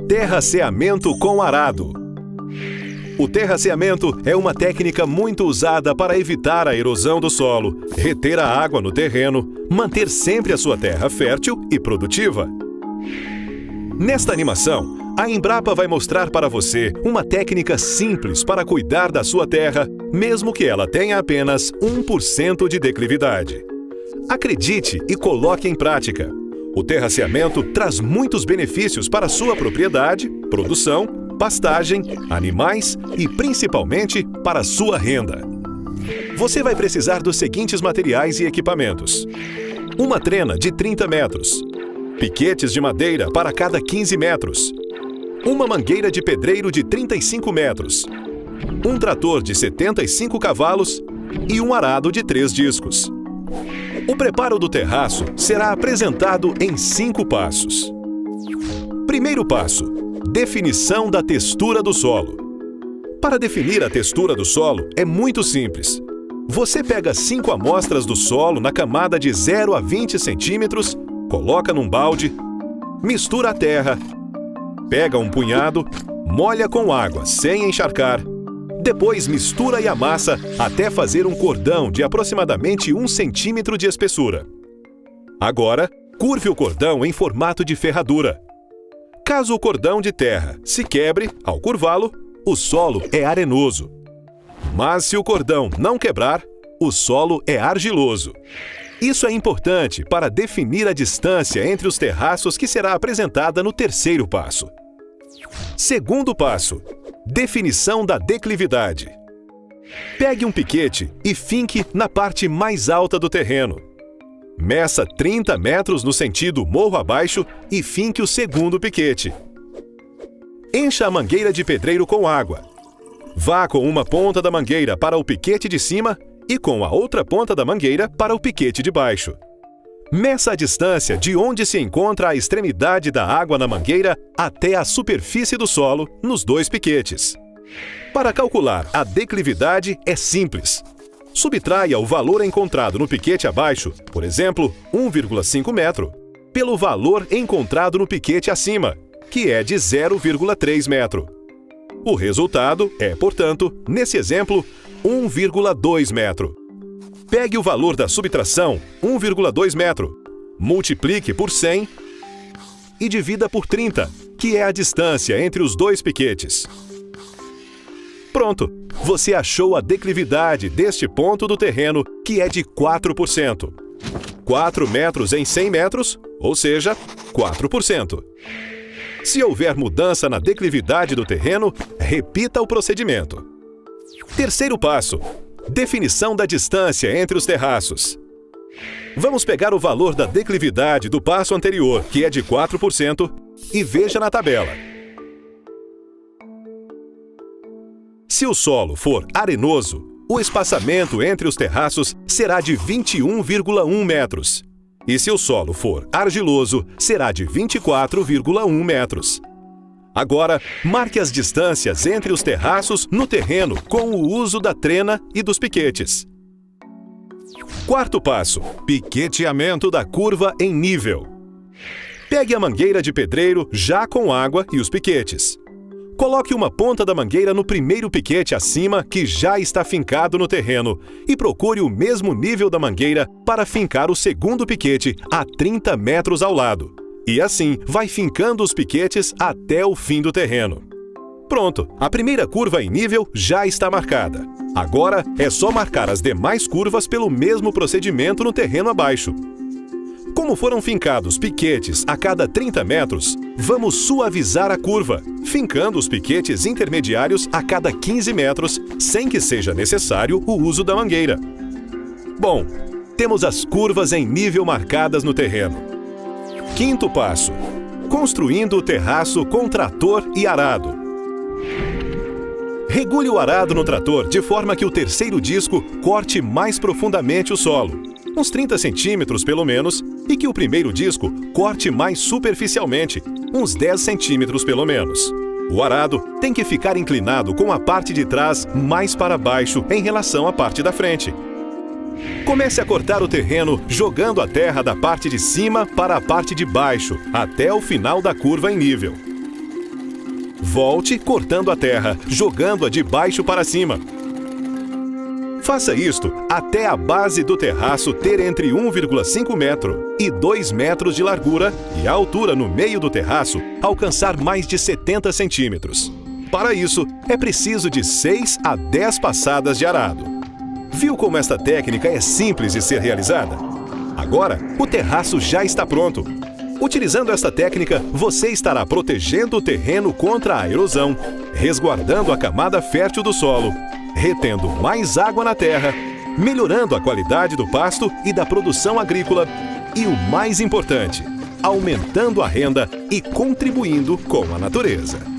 Terraceamento com arado. O terraceamento é uma técnica muito usada para evitar a erosão do solo, reter a água no terreno, manter sempre a sua terra fértil e produtiva. Nesta animação, a Embrapa vai mostrar para você uma técnica simples para cuidar da sua terra, mesmo que ela tenha apenas 1% de declividade. Acredite e coloque em prática. O terraceamento traz muitos benefícios para a sua propriedade, produção, pastagem, animais e principalmente para a sua renda. Você vai precisar dos seguintes materiais e equipamentos: uma trena de 30 metros, piquetes de madeira para cada 15 metros, uma mangueira de pedreiro de 35 metros, um trator de 75 cavalos e um arado de 3 discos. O preparo do terraço será apresentado em 5 passos. Primeiro passo: definição da textura do solo. Para definir a textura do solo é muito simples. Você pega 5 amostras do solo na camada de 0 a 20 centímetros, coloca num balde, mistura a terra, pega um punhado, molha com água sem encharcar, depois mistura e amassa até fazer um cordão de aproximadamente 1 centímetro de espessura. Agora, curve o cordão em formato de ferradura. Caso o cordão de terra se quebre, ao curvá-lo, o solo é arenoso. Mas se o cordão não quebrar, o solo é argiloso. Isso é importante para definir a distância entre os terraços que será apresentada no terceiro passo. Segundo passo: definição da declividade. Pegue um piquete e finque na parte mais alta do terreno. Meça 30 metros no sentido morro abaixo e finque o segundo piquete. Encha a mangueira de pedreiro com água. Vá com uma ponta da mangueira para o piquete de cima e com a outra ponta da mangueira para o piquete de baixo. Meça a distância de onde se encontra a extremidade da água na mangueira até a superfície do solo nos 2 piquetes. Para calcular a declividade é simples. Subtraia o valor encontrado no piquete abaixo, por exemplo, 1,5 metro, pelo valor encontrado no piquete acima, que é de 0,3 metro. O resultado é, portanto, nesse exemplo, 1,2 metro. Pegue o valor da subtração, 1,2 metro, multiplique por 100 e divida por 30, que é a distância entre os 2 piquetes. Pronto! Você achou a declividade deste ponto do terreno, que é de 4%. 4 metros em 100 metros, ou seja, 4%. Se houver mudança na declividade do terreno, repita o procedimento. Terceiro passo: definição da distância entre os terraços. Vamos pegar o valor da declividade do passo anterior, que é de 4%, e veja na tabela. Se o solo for arenoso, o espaçamento entre os terraços será de 21,1 metros. E se o solo for argiloso, será de 24,1 metros. Agora, marque as distâncias entre os terraços no terreno com o uso da trena e dos piquetes. Quarto passo: piqueteamento da curva em nível. Pegue a mangueira de pedreiro já com água e os piquetes. Coloque uma ponta da mangueira no primeiro piquete acima, que já está fincado no terreno, e procure o mesmo nível da mangueira para fincar o segundo piquete a 30 metros ao lado. E assim, vai fincando os piquetes até o fim do terreno. Pronto, a primeira curva em nível já está marcada. Agora é só marcar as demais curvas pelo mesmo procedimento no terreno abaixo. Como foram fincados piquetes a cada 30 metros, vamos suavizar a curva, fincando os piquetes intermediários a cada 15 metros, sem que seja necessário o uso da mangueira. Bom, temos as curvas em nível marcadas no terreno. Quinto passo: construindo o terraço com trator e arado. Regule o arado no trator de forma que o terceiro disco corte mais profundamente o solo, uns 30 centímetros pelo menos, e que o primeiro disco corte mais superficialmente, uns 10 centímetros pelo menos. O arado tem que ficar inclinado com a parte de trás mais para baixo em relação à parte da frente. Comece a cortar o terreno jogando a terra da parte de cima para a parte de baixo, até o final da curva em nível. Volte cortando a terra, jogando-a de baixo para cima. Faça isto até a base do terraço ter entre 1,5 metro e 2 metros de largura e a altura no meio do terraço alcançar mais de 70 centímetros. Para isso, é preciso de 6 a 10 passadas de arado. Viu como esta técnica é simples de ser realizada? Agora, o terraço já está pronto. Utilizando esta técnica, você estará protegendo o terreno contra a erosão, resguardando a camada fértil do solo, retendo mais água na terra, melhorando a qualidade do pasto e da produção agrícola e, o mais importante, aumentando a renda e contribuindo com a natureza.